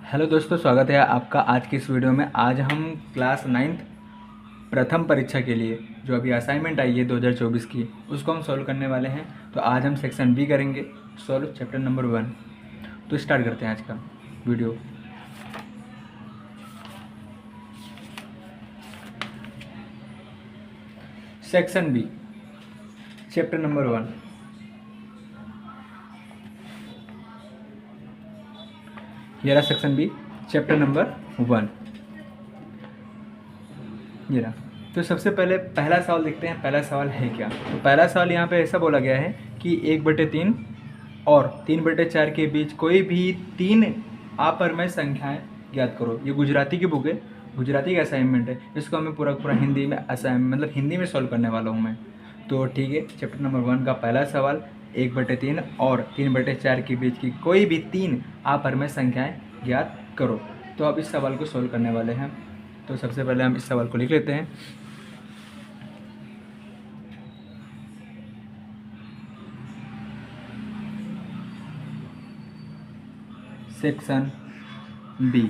Hello दोस्तों, स्वागत है आपका आज की इस वीडियो में। आज हम क्लास 9th प्रथम परीक्षा के लिए जो अभी असाइनमेंट आई है 2024 की, उसको हम सॉल्व करने वाले हैं। तो आज हम सेक्शन बी करेंगे, सॉल्व चैप्टर नंबर 1। तो स्टार्ट करते हैं आज का video. Section B chapter number 1। ये रहा सेक्शन बी चैप्टर नंबर 1। ये रहा। तो सबसे पहले पहला सवाल देखते हैं, पहला सवाल है क्या। तो पहला सवाल यहाँ पे ऐसा बोला गया है कि 1/3 और 3/4 के बीच कोई भी 3 अपरिमेय संख्याएं ज्ञात करो। ये गुजराती की बुक है, गुजराती का असाइनमेंट है। इसको हमें पूरा पूरा हिंदी में मतलब हिंदी में सॉल्व करने वाला हूँ मैं। तो ठीक है, चैप्टर नंबर 1 का पहला सवाल 1/3 और 3/4 के बीच की कोई भी 3 अपरिमेय संख्याएं ज्ञात करो। तो अब इस सवाल को सॉल्व करने वाले हैं। तो सबसे पहले हम इस सवाल को लिख लेते हैं। Section B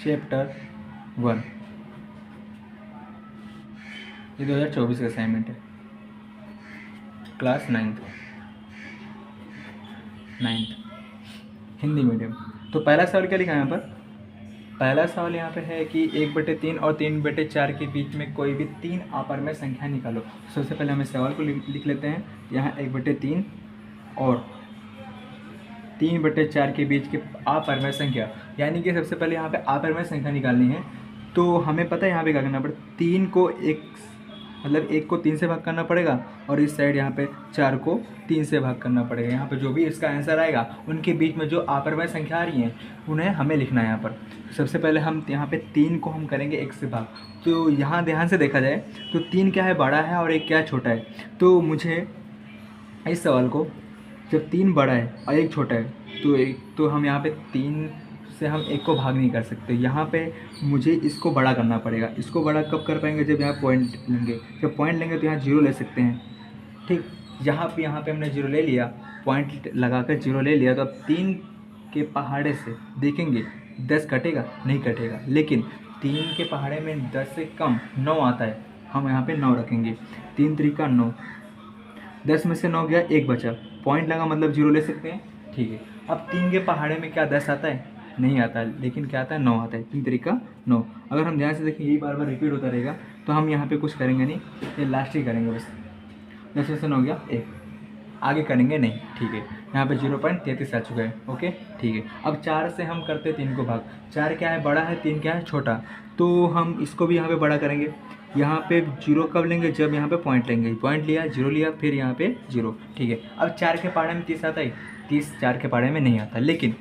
chapter 1। ये 2024 का असाइनमेंट है, क्लास 9th हिंदी मीडियम। तो पहला सवाल क्या लिखा है यहाँ पर। पहला सवाल यहाँ पे है कि 1/3 और 3/4 के बीच में कोई भी 3 अपरिमेय संख्या निकालो। सबसे पहले हम इस सवाल को लिख लेते हैं। यहाँ 1/3 और 3/4 के बीच की अपरिमेय संख्या, यानी कि सबसे पहले यहाँ पे अपरिमेय संख्या निकालनी है। तो हमें पता है यहाँ पे क्या करना पड़ेगा। 3 को 1 को 3 से भाग करना पड़ेगा और इस साइड यहाँ पे 4 को 3 से भाग करना पड़ेगा। यहाँ पे जो भी इसका आंसर आएगा उनके बीच में जो अपरिमेय संख्या आ रही हैं उन्हें हमें लिखना है यहाँ पर। सबसे पहले हम यहाँ पे 3 को हम करेंगे 1 से भाग। तो यहाँ ध्यान से देखा जाए तो 3 क्या है, बड़ा है, और 1 क्या है, छोटा है। तो मुझे इस सवाल को, जब 3 बड़ा है और 1 छोटा है, तो हम यहाँ पे 3 से हम 1 को भाग नहीं कर सकते। यहाँ पे मुझे इसको बड़ा करना पड़ेगा। इसको बड़ा कब कर पाएंगे, जब यहाँ पॉइंट लेंगे। जब पॉइंट लेंगे तो यहाँ 0 ले सकते हैं। ठीक, यहाँ पे हमने 0 ले लिया, पॉइंट लगाकर 0 ले लिया। तो अब 3 के पहाड़े से देखेंगे 10 कटेगा, नहीं कटेगा। लेकिन 3 के पहाड़े में 10 से कम 9 आता है, हम यहाँ पे 9 रखेंगे। 3 3 9, 10 में से 9 गया, 1 बचा, पॉइंट लगा मतलब 0 ले सकते हैं। ठीक है, अब 3 के पहाड़े में क्या 10 आता है, नहीं आता है, लेकिन क्या आता है, 9 आता है। 3 9। अगर हम ध्यान से देखें यही बार बार रिपीट होता रहेगा, तो हम यहाँ पे कुछ करेंगे नहीं, ये लास्ट ही करेंगे बस। 10 में से 9 गया, 1, आगे करेंगे नहीं। ठीक है, यहाँ पे 0.33 आ चुका है। ओके, ठीक है। अब 4 से हम करते 3 को भाग। 4 क्या है, बड़ा है, 3 क्या है, छोटा। तो हम इसको भी यहाँ पे बड़ा करेंगे। यहाँ पे 0 कब लेंगे, जब यहाँ पे पॉइंट लेंगे। पॉइंट लिया, 0 लिया, फिर यहाँ पे 0। ठीक है, अब 4 के पहाड़े में 30 आता है, 30 4 के पहाड़े में नहीं आता, लेकिन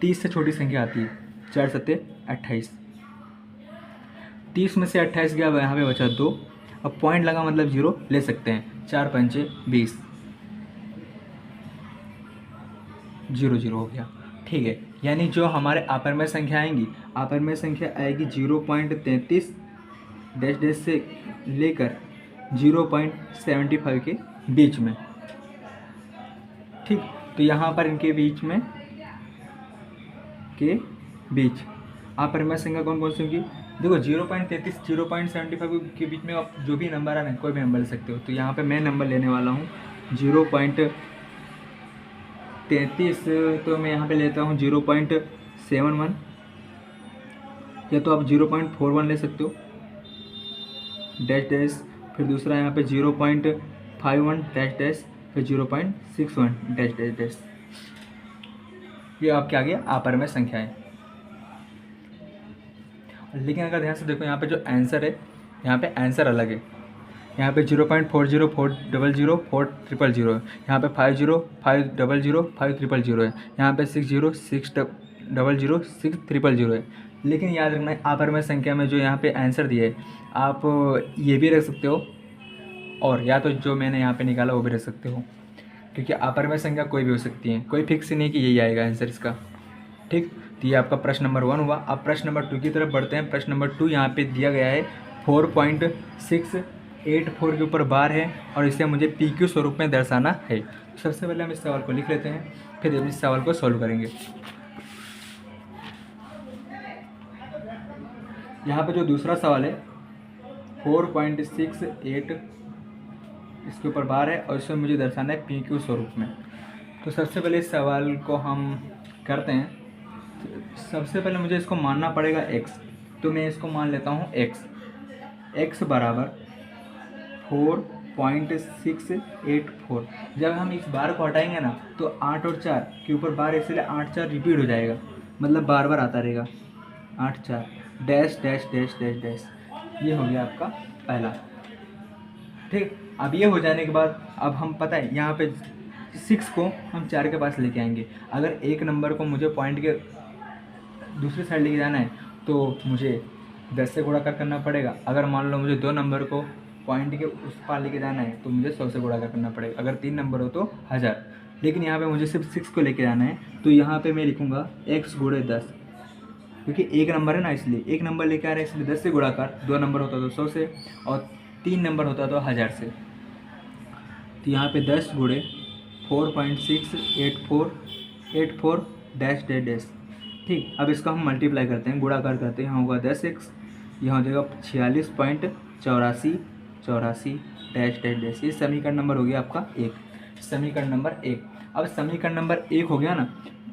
30 से छोटी संख्या आती है। 4 7 28, 30 में से 28 गया, यहाँ पे बचा 2। अब पॉइंट लगा मतलब 0 ले सकते हैं। 4 5 20, 0 0 हो गया। ठीक है, यानी जो हमारे अपरिमेय संख्या आएंगी, अपरिमेय संख्या आएगी 0.33 डैश डैश से लेकर 0.75 के बीच में। ठीक, तो यहाँ पर इनके बीच में अपरिमेय संख्या कौन कौन सी होगी। देखो 0.33 0.75 के बीच में आप जो भी नंबर आ रहे हैं, कोई भी नंबर ले सकते हो। तो यहाँ पे मैं नंबर लेने वाला हूँ 0.33। तो मैं यहाँ पे लेता हूँ 0.71, या तो आप 0.41 ले सकते हो डैश डैश, फिर दूसरा यहाँ पे 0.51 डैश डैश, फिर 0.61 डैश डैश डैश। ये आपके आ गया अपरिमेय संख्याएं। लेकिन अगर ध्यान से देखो, यहाँ पे जो आंसर है, यहाँ पे आंसर अलग है। यहाँ पे 0.40 400 4000 है। यहाँ पे 50 500 5000 है। यहाँ पे 60 600 6000 है। लेकिन याद रखना है, अपरिमेय संख्या में जो यहाँ पे आंसर दिए है, आप ये भी रख सकते हो, और या तो जो मैंने यहाँ पे निकाला वो भी रख सकते हो, क्योंकि अपरिमेय संख्या कोई भी हो सकती है, कोई फिक्स नहीं कि यही आएगा आंसर इसका। ठीक, तो ये आपका प्रश्न नंबर 1 हुआ। अब प्रश्न नंबर 2 की तरफ बढ़ते हैं। प्रश्न नंबर 2 यहाँ पे दिया गया है 4.6 8 4 के ऊपर बार है और इसे मुझे पी क्यू स्वरूप में दर्शाना है। सबसे पहले हम इस सवाल को लिख लेते हैं, फिर इस सवाल को सॉल्व करेंगे। यहाँ पे जो दूसरा सवाल है 4.68 इसके ऊपर बार है और इसमें मुझे दर्शाना है पी क्यू स्वरूप में। तो सबसे पहले इस सवाल को हम करते हैं। सबसे पहले मुझे इसको मानना पड़ेगा x, तो मैं इसको मान लेता हूँ x बराबर 4.684। जब हम इस बार को हटाएंगे ना तो 8 और 4 के ऊपर बार, इसलिए 8 4 रिपीट हो जाएगा, मतलब बार बार आता रहेगा 8 4 dash dash dash dash dash. ये हो गया आपका पहला। ठीक, अब ये हो जाने के बाद अब हम पता है यहाँ पे 6 को हम 4 के पास लेके आएंगे। अगर एक नंबर को मुझे पॉइंट के दूसरी साइड लेके जाना है तो मुझे 10 से गुणा करना पड़ेगा। अगर मान लो मुझे 2 नंबर को पॉइंट के उस पार लेके जाना है तो मुझे 100 से गुणा करना पड़ेगा। अगर 3 नंबर हो तो 1000। लेकिन यहाँ पे मुझे सिर्फ 6 को लेके जाना है, तो यहाँ पे मैं लिखूँगा x गुणे 10, क्योंकि एक नंबर है ना, इसलिए एक नंबर लेके आ रहे हैं, इसलिए 10 से गुणा कर। 2 नंबर होता तो 100 से और 3 नंबर होता तो 1000 से। तो यहाँ पे 10 गुणे 4.684 डैश डैश डैश। ठीक, अब इसका हम मल्टीप्लाई करते हैं, गुणाकार करते हैं। यहाँ होगा 10x, यहाँ हो जाएगा 46.84 डैश डैश डैश। ये समीकरण नंबर हो गया आपका 1, समीकरण नंबर 1। अब समीकरण नंबर 1 हो गया ना,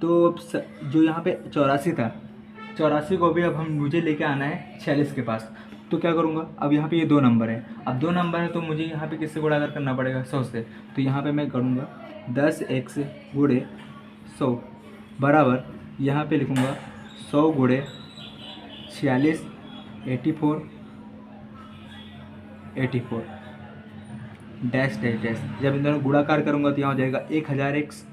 तो जो यहाँ पे 84 था, 84 को भी अब हम मुझे लेके आना है 46 के पास। तो क्या करूँगा, अब यहाँ पे ये 2 नंबर है, अब 2 नंबर है तो मुझे यहाँ पे किससे गुणाकार करना पड़ेगा, 100 से। तो यहाँ पे मैं करूँगा 10x गुणे 100 बराबर, यहाँ पे लिखूँगा 100 गुणे 46 84 डैश डैश डैश। जब इन दोनों गुणाकार करूँगा तो यहाँ हो जाएगा 1000x।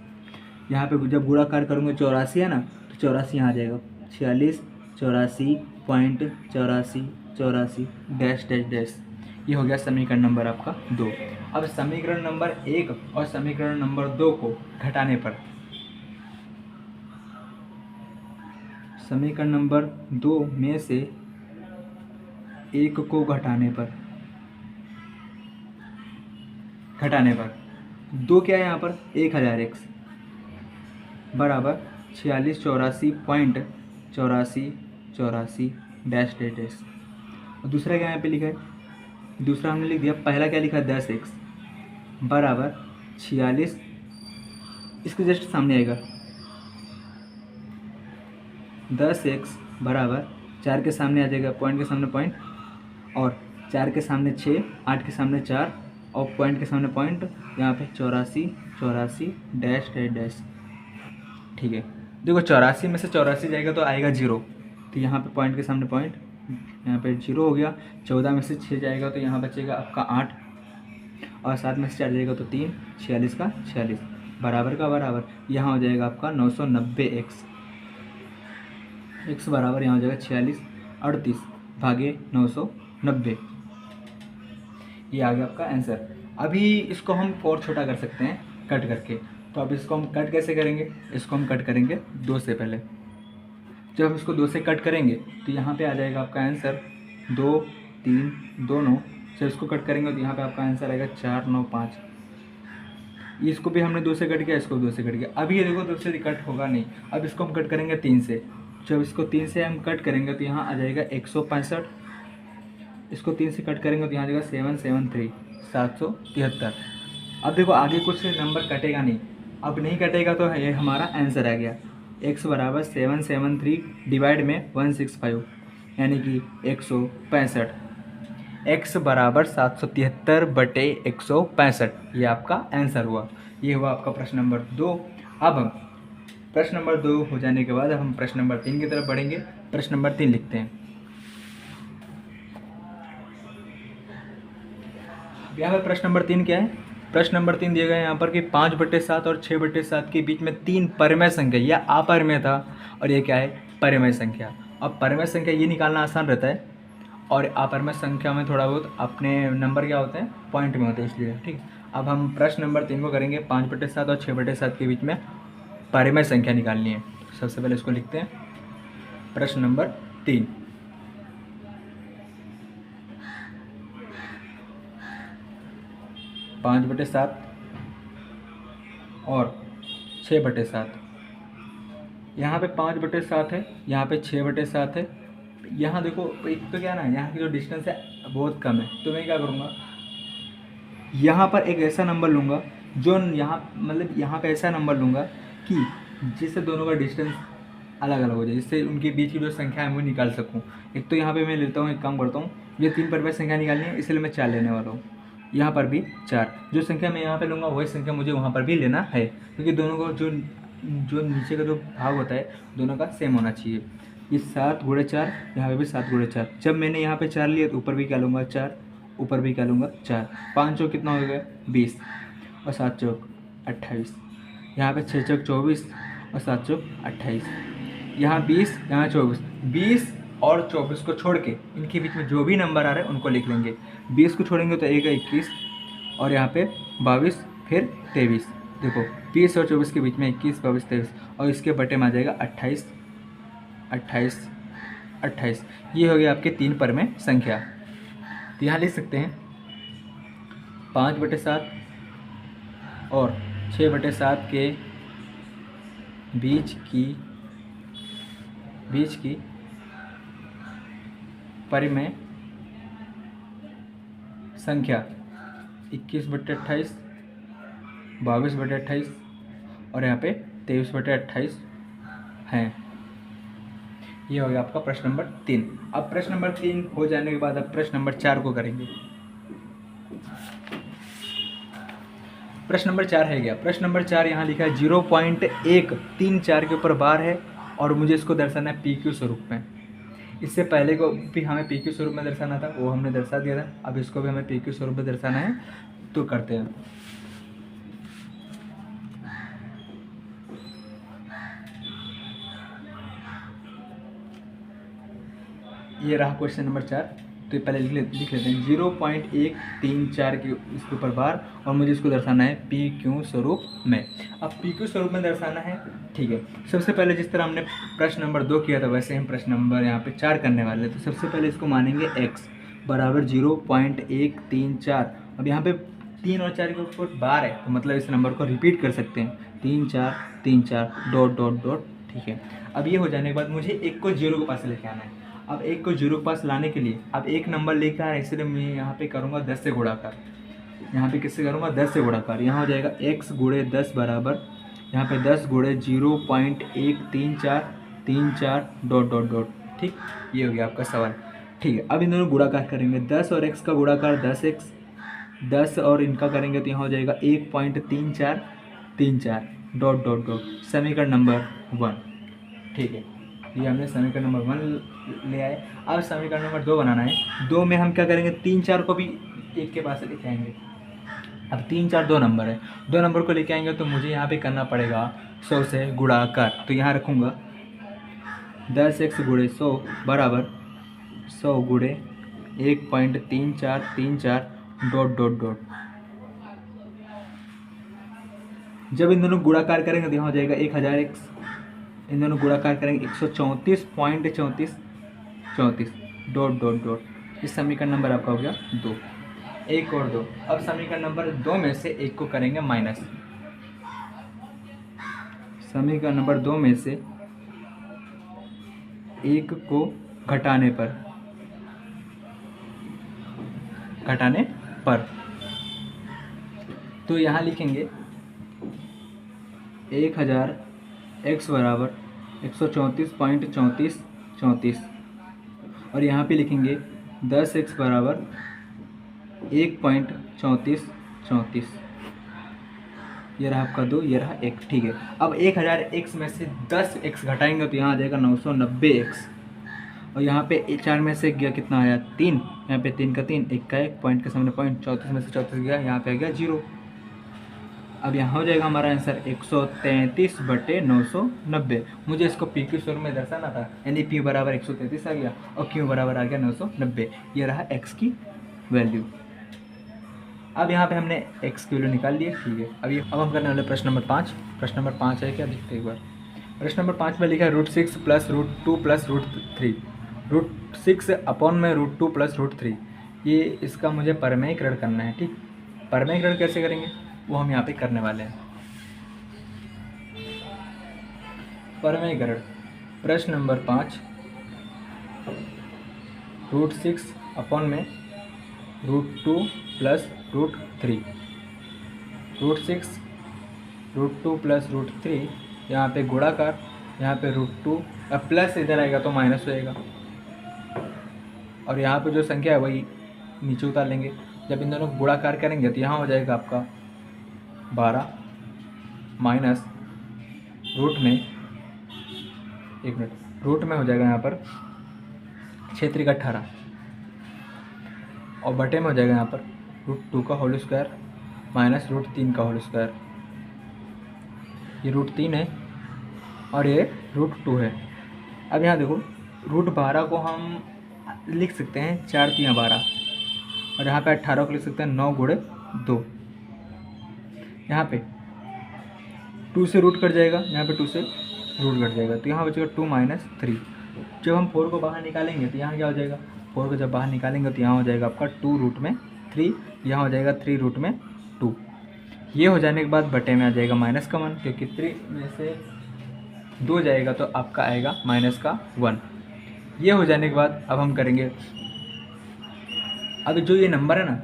यहाँ पे जब गुणाकार करूँगा 84 है ना, तो 84 यहाँ आ जाएगा 46 84.84 डैश डैश डैश। ये हो गया समीकरण नंबर आपका 2। अब समीकरण नंबर 1 और समीकरण नंबर 2 को घटाने पर, समीकरण नंबर 2 में से 1 को घटाने पर 2 क्या है यहाँ पर 1000x बराबर 4684.84 डैश डैश डैश। और दूसरा क्या यहाँ पे लिखा है, दूसरा हमने लिख दिया। पहला क्या लिखा है 10x बराबर 46, इसके जस्ट सामने आएगा 10x बराबर 4 के सामने आ जाएगा, पॉइंट के सामने पॉइंट, और 4 के सामने 6, 8 के सामने 4 और पॉइंट के सामने पॉइंट, यहाँ पे 84 डैश डैश डैश। ठीक है, देखो 84 में से 84 जाएगा तो आएगा 0, तो यहाँ पे पॉइंट के सामने पॉइंट, यहाँ पे 0 हो गया। 14 में से 6 जाएगा तो यहाँ बचेगा आपका 8, और 7 में से 4 जाएगा तो 3, 46 का 46 बराबर का बराबर, यहाँ हो जाएगा आपका 990x। x बराबर यहाँ हो जाएगा 46 भागे 990। ये आ गया आपका आंसर। अभी इसको हम और छोटा कर सकते हैं कट करके। तो अब इसको हम कट कैसे करेंगे, इसको हम कट करेंगे 2 से पहले। जब हम इसको 2 से कट करेंगे तो यहाँ पे आ जाएगा आपका आंसर 2 3 2 9। जब इसको कट करेंगे तो यहाँ पे आपका आंसर आएगा 4 9 5। इसको भी हमने 2 से कट किया, इसको 2 से कट किया। अभी ये देखो 2 से कट होगा नहीं, अब इसको हम कट करेंगे 3 से। जब इसको 3 से हम कट करेंगे तो यहाँ आ जाएगा 165। इसको 3 से कट करेंगे तो यहाँ आ जाएगा 773 773। अब देखो आगे कुछ नंबर कटेगा नहीं, अब नहीं कटेगा तो ये हमारा आंसर आ गया। x बराबर 773 डिवाइड में 165 यानी कि 165। x बराबर 773/165, ये आपका आंसर हुआ। ये हुआ आपका प्रश्न नंबर 2। अब हम प्रश्न नंबर 2 हो जाने के बाद हम प्रश्न नंबर 3 की तरफ बढ़ेंगे। प्रश्न नंबर 3 लिखते हैं। यहाँ पर प्रश्न नंबर 3 क्या है, प्रश्न नंबर 3 दिया गया है यहाँ पर कि 5/7 और 6/7 के बीच में 3 परिमेय संख्या, यह अपरिमेय था और ये क्या है परिमेय संख्या। अब परिमेय संख्या ये निकालना आसान रहता है, और अपरिमेय संख्या में थोड़ा बहुत अपने नंबर क्या होते हैं पॉइंट में होते हैं, इसलिए ठीक। अब हम प्रश्न नंबर 3 को करेंगे। 5/7 और 6/7 के बीच में परिमेय संख्या निकालनी है। सबसे पहले इसको लिखते हैं प्रश्न नंबर 3। 5/7 और 6/7। यहाँ पे 5/7 है, यहाँ पे 6/7 है। यहाँ देखो एक तो क्या ना, यहाँ की जो डिस्टेंस है बहुत कम है, तो मैं क्या करूँगा, यहाँ पर एक ऐसा नंबर लूँगा जो यहाँ मतलब यहाँ पे ऐसा नंबर लूँगा कि जिससे दोनों का डिस्टेंस अलग अलग हो जाए, जिससे उनके बीच की जो संख्या है वो निकाल सकूँ। एक तो यहाँ पे मैं लेता हूँ, एक काम करता हूँ, ये 3 पर संख्या निकालनी है, इसलिए मैं 4 लेने वाला हूँ। यहाँ पर भी 4, जो संख्या मैं यहाँ पे लूँगा वही संख्या मुझे वहाँ पर भी लेना है, क्योंकि दोनों को जो जो नीचे का जो भाग होता है दोनों का सेम होना चाहिए। ये 7×4, यहाँ पे भी 7×4। जब मैंने यहाँ पे 4 लिया तो ऊपर भी क्या लूँगा 4, ऊपर भी क्या लूँगा 4। 5 चौक कितना हो गया 20 और 7 चौक 28। यहाँ पे 6 चौक 24 और 7 चौक 28। यहाँ 20, यहाँ 24। 20 और 24 को छोड़ के इनके बीच में जो भी नंबर आ रहे हैं उनको लिख लेंगे। 20 को छोड़ेंगे तो एक 21 और यहाँ पे 22 फिर 23। देखो 20 और 24 के बीच में 21, 22, 23 और इसके बटे में आ जाएगा 28, 28, 28। ये हो गया आपके 3 पर में संख्या। तो यहाँ लिख सकते हैं 5/7 और 6/7 के बीच की परिमेय संख्या 21/28, 22/28 और यहाँ पे 23/28 हैं। ये हो गया आपका प्रश्न नंबर 3। अब प्रश्न नंबर 3 हो जाने के बाद अब प्रश्न नंबर 4 को करेंगे। प्रश्न नंबर 4 है गया। प्रश्न नंबर 4 यहाँ लिखा है 0.134 के ऊपर बार है और मुझे इसको दर्शाना है PQ स्वरूप में। इससे पहले को भी हमें PQ स्वरूप में दर्शाना था, वो हमने दर्शा दिया था। अब इसको भी हमें PQ स्वरूप में दर्शाना है, तो करते हैं। ये रहा क्वेश्चन नंबर 4। तो पहले लिख लेते हैं 0.134 के इसके ऊपर बार और मुझे इसको दर्शाना है PQ स्वरूप में। अब PQ स्वरूप में दर्शाना है, ठीक है। सबसे पहले जिस तरह हमने प्रश्न नंबर 2 किया था वैसे हम प्रश्न नंबर यहाँ पे 4 करने वाले हैं। तो सबसे पहले इसको मानेंगे x बराबर 0.134। अब यहाँ पे 3 और 4 के ऊपर बार है, तो मतलब इस नंबर को रिपीट कर सकते हैं 3 4 3 4 डॉट डॉट डॉट, ठीक है। अब ये हो जाने के बाद मुझे एक को 0 के पास लेके आना है। अब एक को 0 के पास लाने के लिए अब एक नंबर लेकर आए, इसलिए मैं यहाँ पे करूँगा 10 से गुणाकार। यहाँ पे किससे करूँगा 10 से गुणाकार। यहाँ हो जाएगा x गुणे 10 बराबर यहाँ पे 10 गुणे 0.13434 डॉट डॉट डॉट, ठीक। ये हो गया आपका सवाल, ठीक है। अब इन दोनों गुणाकार करेंगे, 10 और x का गुणाकार 10x, 10 और इनका करेंगे तो यहाँ हो जाएगा 1.3434 डॉट डॉट डॉट, समीकरण नंबर 1, ठीक है। ये हमने समीकरण नंबर 1 ले आए। अब समीकरण नंबर 2 बनाना है। 2 में हम क्या करेंगे 3 4 को भी एक के पास लेके आएंगे। अब 3 4 दो नंबर है, 2 नंबर को लेके आएंगे तो मुझे यहाँ पे करना पड़ेगा 100 से गुणाकार। तो यहाँ रखूँगा 10x गुणे 100 बराबर 100 गुणे 1.3434 डॉट डॉट डॉट। जब इन दोनों गुणाकार करेंगे तो यहाँ हो जाएगा 1000x, इन दोनों गुणाकार करेंगे 134.34 डॉट डॉट डॉट। इस समीकरण नंबर आपका हो गया 2, 1 और 2। अब समीकरण नंबर 2 में से एक को करेंगे माइनस। समीकरण नंबर 2 में से एक को घटाने पर तो यहाँ लिखेंगे 1000 x बराबर 134.3434 और यहाँ पे लिखेंगे 10x बराबर 1.3434। ये रहा आपका 2, ये रहा 1, ठीक है। अब 1000x में से 10x घटाएंगे तो यहाँ आ जाएगा 990x और यहाँ पे 4 में से गया कितना आया 3, यहाँ पे 3 का 3, 1 का 1, पॉइंट के सामने पॉइंट, 34 में से 34 गया, यहाँ पे आ गया 0। अब यहाँ हो जाएगा हमारा आंसर 133/990। मुझे इसको PQ स्वरूप में दर्शाना था, यानी P बराबर 133 आ गया और Q बराबर आ गया 990। ये रहा x की वैल्यू। अब यहाँ पे हमने x की वैल्यू निकाल ली है, ठीक है। अब हम करने वाले प्रश्न नंबर 5। प्रश्न नंबर 5 है क्या, देखते एक बार। प्रश्न नंबर 5 में लिखा है √6 + √2 + √3। √6 अपॉन में √2 + √3, ये इसका मुझे परिमेयीकरण करना है, ठीक। परमेयीकरण कैसे करेंगे वो हम यहाँ पे करने वाले हैं। परमेयीकरण प्रश्न नंबर 5, √6 अपॉन में √2 प्लस √3। √6 √2 प्लस √3, यहाँ पे गुणाकार, यहाँ पे √2, अब प्लस इधर आएगा तो माइनस हो जाएगा, और यहाँ पे जो संख्या है वही नीचे उतार लेंगे। जब इन दोनों को गुणाकार करेंगे तो यहाँ हो जाएगा आपका 12 माइनस रूट में, एक मिनट, रूट में हो जाएगा यहाँ पर 6 × 18 और बटे में हो जाएगा यहाँ पर √2 का होल स्क्वायर माइनस √3 का होल स्क्वायर। ये √3 है और ये √2 है। अब यहाँ देखो √12 को हम लिख सकते हैं 4 × 3 = 12, और यहाँ पे 18 को लिख सकते हैं 9 × 2। यहाँ पे 2 से रूट कट जाएगा, यहाँ पे 2 से रूट कट जाएगा, तो यहाँ बचेगा 2 - 3। जब हम 4 को बाहर निकालेंगे तो यहाँ क्या हो जाएगा, 4 को जब बाहर निकालेंगे तो यहाँ हो जाएगा आपका 2√3, यहाँ हो जाएगा 3√2। ये हो जाने के बाद बटे में आ जाएगा माइनस का 1, क्योंकि 3 में से 2 जाएगा तो आपका आएगा -1। ये हो जाने के बाद अब हम करेंगे, अब जो ये नंबर है ना,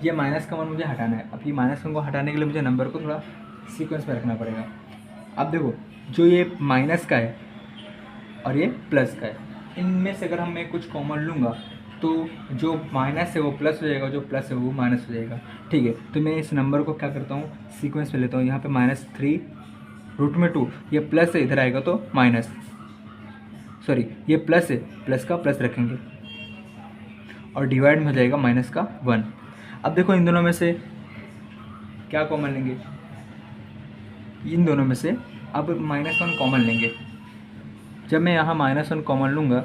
ये -1 मुझे हटाना है। अब ये -1 को हटाने के लिए मुझे नंबर को थोड़ा सीक्वेंस में रखना पड़ेगा। अब देखो जो ये माइनस का है और ये प्लस का है, इनमें से अगर मैं कुछ कॉमन लूँगा तो जो माइनस है वो प्लस हो जाएगा, जो प्लस है वो माइनस हो जाएगा। ठीक है, तो मैं इस नंबर को क्या करता हूँ, सीक्वेंस में लेता हूँ। यहाँ पे -3 √2, ये प्लस है, इधर आएगा तो माइनस, सॉरी ये प्लस है, प्लस का प्लस रखेंगे और डिवाइड में हो जाएगा -1। अब देखो इन दोनों में से क्या कॉमन लेंगे, इन दोनों में से अब -1 कॉमन लेंगे। जब मैं यहाँ -1 कॉमन लूँगा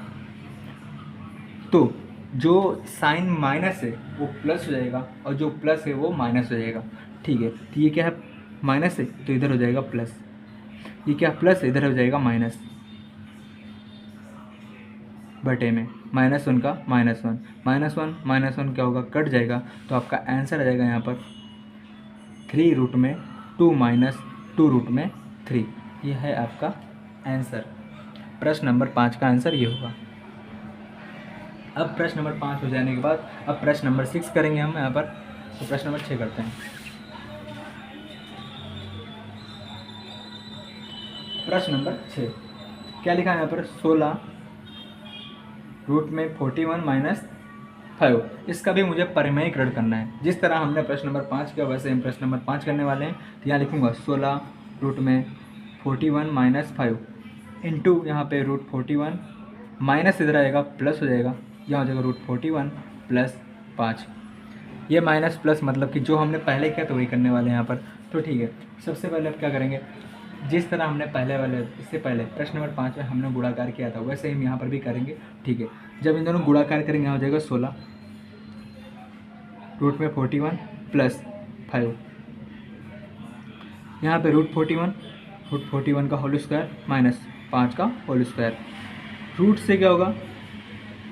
तो जो साइन माइनस है वो प्लस हो जाएगा और जो प्लस है वो माइनस हो जाएगा। ठीक है, तो ये क्या है, माइनस है तो इधर हो जाएगा प्लस, ये क्या प्लस है, इधर हो जाएगा माइनस, बटे में -1 का -1 -1 क्या होगा, कट जाएगा, तो आपका आंसर आ जाएगा यहाँ पर 3√2 - 2√3। ये है आपका आंसर। प्रश्न नंबर 5 का आंसर ये होगा। अब प्रश्न नंबर 5 हो जाने के बाद अब प्रश्न नंबर 6 करेंगे हम यहाँ पर। तो प्रश्न नंबर 6 करते हैं। प्रश्न नंबर 6 क्या लिखा है यहाँ पर, 16 √41 - 5। इसका भी मुझे परिमेयीकरण करना है। जिस तरह हमने प्रश्न नंबर 5 किया वैसे हम प्रश्न नंबर 5 करने वाले हैं। तो यहाँ लिखूँगा 16 √41 - 5 इंटू यहाँ पे √41, माइनस इधर आएगा प्लस हो जाएगा, यहाँ हो जाएगा √41 + 5। ये माइनस प्लस मतलब कि जो हमने पहले किया तो वही करने वाले हैं यहाँ पर। तो ठीक है, सबसे पहले अब क्या करेंगे, जिस तरह हमने पहले वाले इससे पहले प्रश्न नंबर 5 में हमने गुणाकार किया था वैसे हम यहाँ पर भी करेंगे। ठीक है, जब इन दोनों गुणाकार करेंगे यहाँ हो जाएगा 16 √41 + 5, यहाँ पे √41 का होल स्क्वायर माइनस 5 का होल स्क्वायर। रूट से क्या होगा,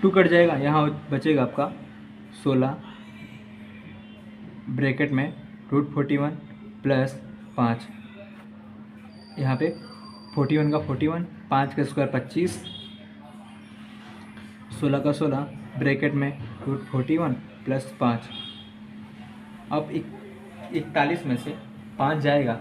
2 कट जाएगा, यहाँ बचेगा आपका 16 ब्रैकेट में √41 + 5, यहाँ पे 41 का 41, 5 का स्क्वायर 25, 16 का 16 ब्रैकेट में √41 + 5। अब 41 में से 5 जाएगा,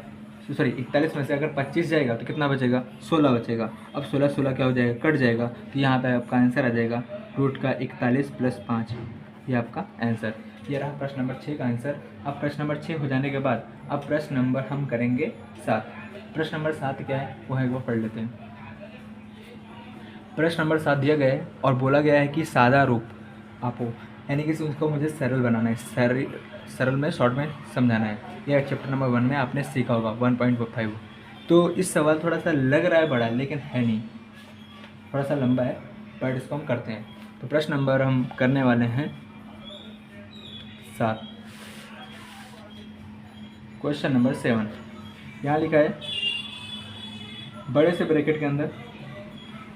सॉरी 41 में से अगर 25 जाएगा तो कितना बचेगा, 16 बचेगा। अब 16 क्या हो जाएगा, कट जाएगा, तो यहाँ पे आपका आंसर आ जाएगा √41 + 5। ये आपका आंसर। ये रहा प्रश्न नंबर 6 का आंसर। अब प्रश्न नंबर 6 हो जाने के बाद अब प्रश्न नंबर हम करेंगे 7। प्रश्न नंबर 7 क्या है वो है वो पढ़ लेते हैं। प्रश्न नंबर 7 दिया गया है और बोला गया है कि सादा रूप आपको, यानी कि उसको मुझे सरल बनाना है, सरल में शॉर्ट में समझाना है। यह चैप्टर नंबर 1 में आपने सीखा होगा 1.5। तो इस सवाल थोड़ा सा लग रहा है बड़ा लेकिन है नहीं, थोड़ा सा लंबा है, बट इसको हम करते हैं। तो प्रश्न नंबर हम करने वाले हैं 7। क्वेश्चन नंबर 7 यहाँ लिखा है बड़े से ब्रैकेट के अंदर,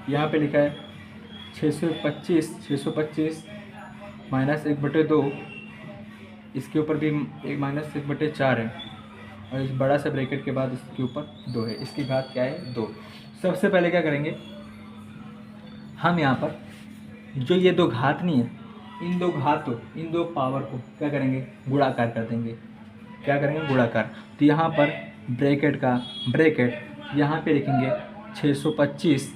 यहाँ पे लिखा है 625 - 1/2 इसके ऊपर भी एक माइनस 1/4 है, और इस बड़ा सा ब्रैकेट के बाद इसके ऊपर 2 है, इसकी घात क्या है 2। सबसे पहले क्या करेंगे, हम यहाँ पर जो ये दो घात नहीं है, इन दो पावर को क्या करेंगे, गुणाकार कर देंगे। क्या करेंगे, गुणाकार। तो यहाँ पर ब्रैकेट यहाँ पे लिखेंगे 625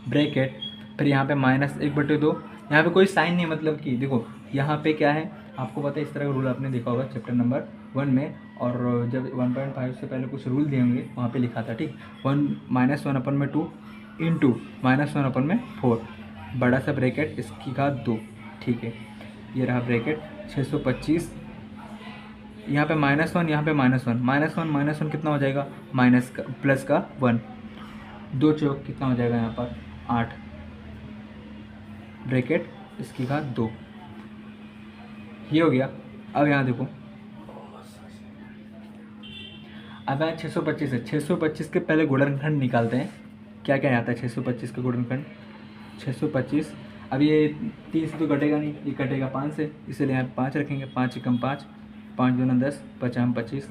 ब्रैकेट, फिर यहाँ पे -1/2। यहाँ पे कोई साइन नहीं, मतलब कि देखो यहाँ पे क्या है, आपको पता है इस तरह का रूल आपने देखा होगा चैप्टर नंबर 1 में, और जब 1.5 से पहले कुछ रूल दिए होंगे वहाँ पे लिखा था, ठीक। 1 -1/2 इंटू -1/4, बड़ा सा ब्रैकेट इसकी घात 2, ठीक है। ये रहा ब्रैकेट 625, यहाँ पे -1, यहाँ पे -1 कितना हो जाएगा, माइनस का प्लस का 1, 2 चौक कितना हो जाएगा यहाँ पर 8, ब्रैकेट इसकी घात 2, ये हो गया। अब यहाँ देखो, अब यहाँ 625 है, 625 के पहले गुणनखंड निकालते हैं। क्या क्या आता है 625 का गुणनखंड, 625, अब ये 3 से तो कटेगा नहीं, ये कटेगा 5 से, इसलिए यहाँ 5 रखेंगे, 5 एकम 5, 5 दूना 10, 5 25,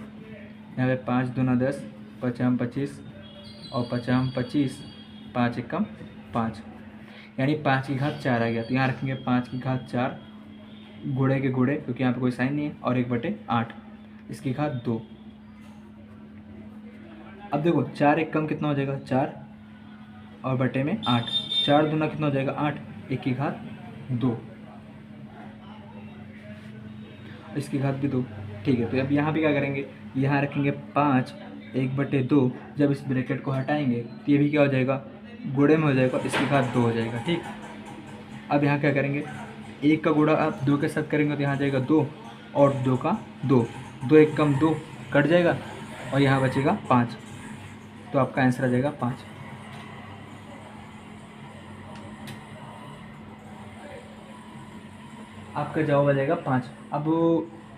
यहाँ पे 5 दूना 10, 5 25, और 5 25, 5 एकम 5, यानी 5 की घात 4 आ गया। तो यहाँ रखेंगे 5 की घात 4, गुणे के गुणे, क्योंकि यहाँ पे कोई साइन नहीं है, और 1/8, इसकी घात 2। अब देखो 4 एकम कितना हो जाएगा 4, और बटे में 8, 4 दूना कितना हो जाएगा 8, 1 की घात 2, इसकी घात भी 2, ठीक है। तो अब यहाँ पे क्या करेंगे, यहाँ रखेंगे 5, 1/2, जब इस ब्रैकेट को हटाएंगे तो ये भी क्या हो जाएगा, गुणे में हो जाएगा, इसकी घात 2 हो जाएगा, ठीक। अब यहाँ क्या करेंगे, 1 का गुणा आप 2 के साथ करेंगे तो यहाँ जाएगा 2, और 2 का 2, 2 एकम 2 कट जाएगा, और यहाँ बचेगा 5, तो आपका आंसर आ जाएगा 5। आपका जवाब आ जाएगा 5। अब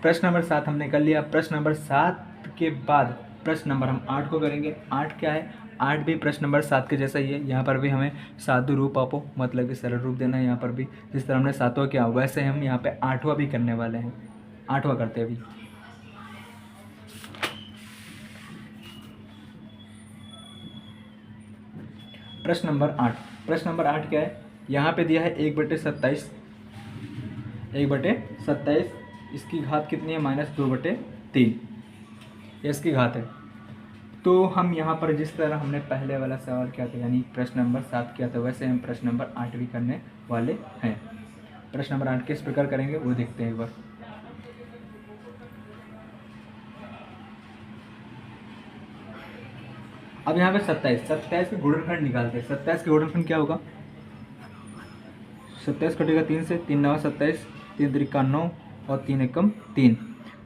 प्रश्न नंबर 7 हमने कर लिया। प्रश्न नंबर 7 के बाद प्रश्न नंबर हम 8 को करेंगे। 8 क्या है, 8 भी प्रश्न नंबर 7 के जैसा ही है। यहाँ पर भी हमें साधु रूप आपो, मतलब कि सरल रूप देना है। यहाँ पर भी जिस तरह हमने 7वां किया वैसे हम यहाँ पे 8वां भी करने वाले हैं। 8वां करते हैं अभी। प्रश्न नंबर 8, प्रश्न नंबर 8 क्या है, यहाँ पे दिया है 1/27, 1/27, इसकी घात कितनी है, -2/3, ये इसकी घात है। तो हम यहाँ पर जिस तरह हमने पहले वाला सवाल किया था, यानी प्रश्न नंबर 7 किया था, वैसे हम प्रश्न नंबर 8 भी करने वाले हैं। प्रश्न नंबर 8 किस प्रकार करेंगे वो देखते हैं एक बार। अब यहाँ पे 27 के गुणनखंड निकालते हैं। 27 के गुणनखंड क्या होगा, 27 कटेगा 3 से, 3 9 27, 3 त्रिका 9, और 3 एकम 3,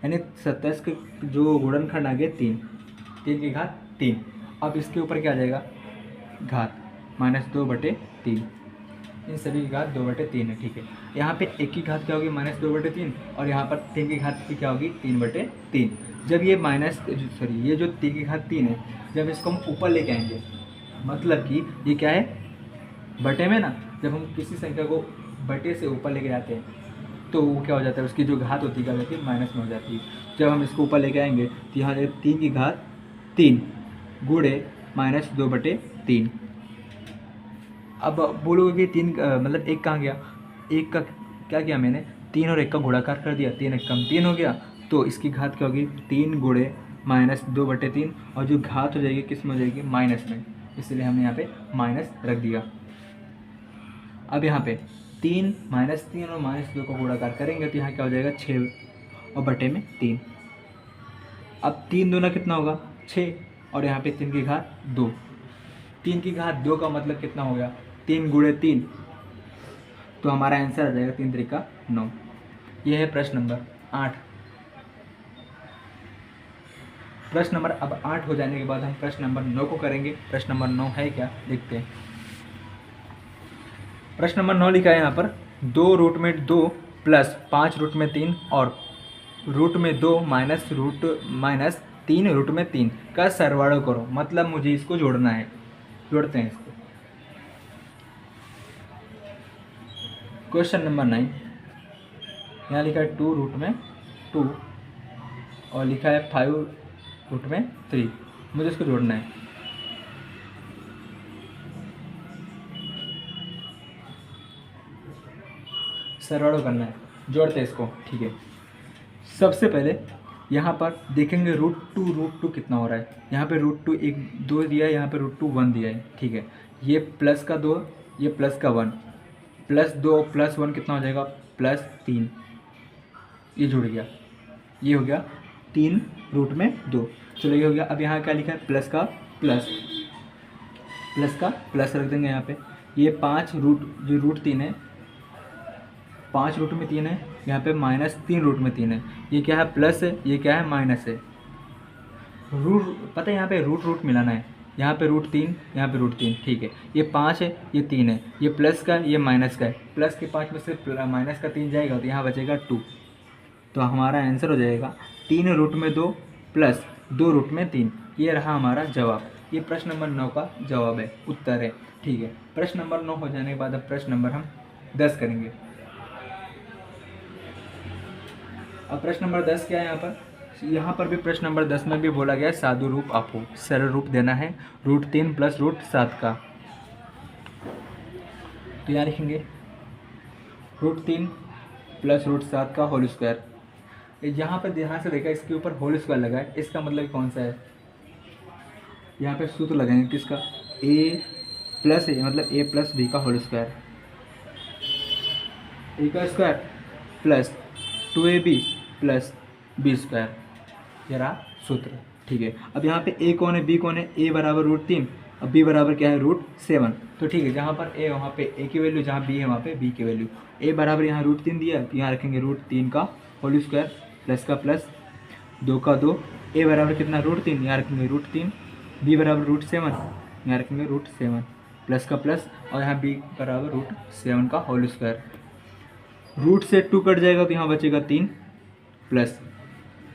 यानी 27 के जो गुणनखंड आ गए 3, 3 की घात 3। अब इसके ऊपर क्या आ जाएगा, घात -2/3, इन सभी की घात 2/3 है, ठीक है। यहाँ पे 1 की घात क्या होगी, -2/3, और यहाँ पर 3 की घात की क्या होगी, 3/3। जब ये ये जो 3 की घात 3 है, जब इसको हम ऊपर लेके आएंगे, मतलब कि ये क्या है, बटे में ना, जब हम किसी संख्या को बटे से ऊपर लेके जाते हैं तो वो क्या हो जाता है, उसकी जो घात होती है क्या होती है, माइनस में हो जाती है। जब हम इसको ऊपर लेके आएंगे तो यहाँ 3 की घात 3 गुणे -2/3। अब बोलोगे कि 3 मतलब 1 कहाँ गया, 1 का क्या किया मैंने, 3 और 1 का गुणाकार कर दिया, 3 एकम 3 हो गया, तो इसकी घात क्या होगी, 3 गुणे -2/3, और जो घात हो जाएगी किस में हो जाएगी, माइनस में, इसलिए हमने यहाँ पे माइनस रख दिया। अब यहाँ पे 3 -3 और -2 को गुणाकार करेंगे तो यहाँ क्या हो जाएगा, 6 और बटे में 3। अब 3 दूना कितना होगा 6, और यहाँ पे 3 की घात 2, 3 की घात 2 का मतलब कितना हो गया, 3 गुणे 3, तो हमारा आंसर आ जाएगा 3 त्रिका 9। यह है प्रश्न नंबर 8। प्रश्न नंबर अब 8 हो जाने के बाद हम प्रश्न नंबर 9 को करेंगे। प्रश्न नंबर 9 है क्या, देखते हैं। प्रश्न नंबर 9 लिखा है यहाँ पर, 2 रूट में 2 प्लस 5 रूट में 3 और रूट में 2 माइनस 3 रूट में 3 का सरवाड़ो करो। मतलब मुझे इसको जोड़ना है, जोड़ते हैं इसको। क्वेश्चन नंबर 9 यहाँ लिखा है 2 रूट में 2 और लिखा है 5√3। मुझे इसको जोड़ना है। सरवाड़ो करना है, जोड़ते हैं इसको। ठीक है, सबसे पहले यहाँ पर देखेंगे √2 कितना हो रहा है। यहाँ पे √2 2 दिया है, यहाँ पे √2 1 दिया है। ठीक है, ये प्लस का 2, ये प्लस का 1, +2 +1 कितना हो जाएगा, +3। ये जुड़ गया, ये हो गया 3√2। चलो ये हो गया। अब यहाँ क्या लिखा है, प्लस का प्लस रख देंगे यहाँ पे। ये 5 जो √3 है, 5√3 है, यहाँ पे -3√3 है। ये क्या है, प्लस है, ये क्या है, माइनस है। पता है यहाँ पे रूट मिलाना है। यहाँ पे √3, यहाँ पे √3। ठीक है, ये 5 है, ये 3 है, ये प्लस का है, ये माइनस का है। प्लस के 5 में से माइनस का 3 जाएगा तो यहाँ बचेगा 2। तो हमारा आंसर हो जाएगा 3√2 प्लस 2√3। ये रहा हमारा जवाब। ये प्रश्न नंबर 9 का जवाब है, उत्तर है। ठीक है, प्रश्न नंबर 9 हो जाने के बाद अब प्रश्न नंबर हम 10 करेंगे। अब प्रश्न नंबर 10 क्या है यहाँ पर भी प्रश्न नंबर 10 में भी बोला गया है साधु रूप आपको सरल रूप देना है √3 + √7 का। तो यहाँ लिखेंगे √3 + √7 का होल स्क्वायर। यहाँ पर ध्यान से देखा, इसके ऊपर होल स्क्वायर लगा है, इसका मतलब कौन सा है। यहाँ पे सूत्र लगाएंगे किसका, a + a मतलब a + b का होल स्क्वायर, a का square plus 2ab + b square. ये रहा सूत्र। ठीक है, अब यहाँ पे a कौन है, b कौन है। a बराबर √3, अब b बराबर क्या है, √7। तो ठीक है, जहाँ पर a वहाँ पे a की वैल्यू, जहाँ b है वहाँ पे b की वैल्यू। a बराबर यहाँ √3 दिया, तो यहाँ रखेंगे √3 का होल स्क्वायर, प्लस का प्लस, 2 का 2। a बराबर कितना, √3, यहाँ रखेंगे √3। b बराबर √7, यहाँ रखेंगे √7, प्लस का प्लस, और यहाँ b बराबर √7 का होल स्क्वायर। रूट से 2 कट जाएगा तो यहाँ बचेगा 3, प्लस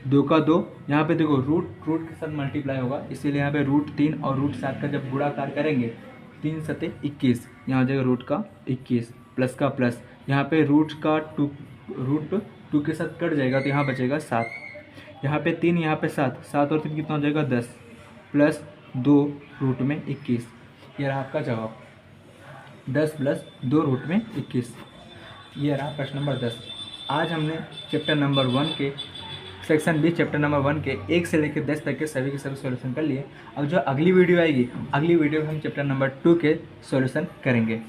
2 का 2। यहाँ पे देखो रूट के साथ मल्टीप्लाई होगा, इसीलिए यहाँ पे √3 और √7 का जब गुणाकार करेंगे 3 × 7 = 21, यहाँ हो जाएगा √21, प्लस का प्लस, यहाँ पे √2 के साथ कट जाएगा तो यहाँ बचेगा 7। यहाँ पे 3, यहाँ पे 7, 7 और 3 कितना हो जाएगा, 10, प्लस 2 √21। ये रहा आपका जवाब, 10 + 2 √21। ये रहा प्रश्न नंबर 10। आज हमने चैप्टर नंबर 1 के सेक्शन बी चैप्टर नंबर 1 के 1 से लेकर 10 तक के सभी के सभी सॉल्यूशन कर लिए। अब जो अगली वीडियो आएगी, अगली वीडियो में हम चैप्टर नंबर 2 के सॉल्यूशन करेंगे।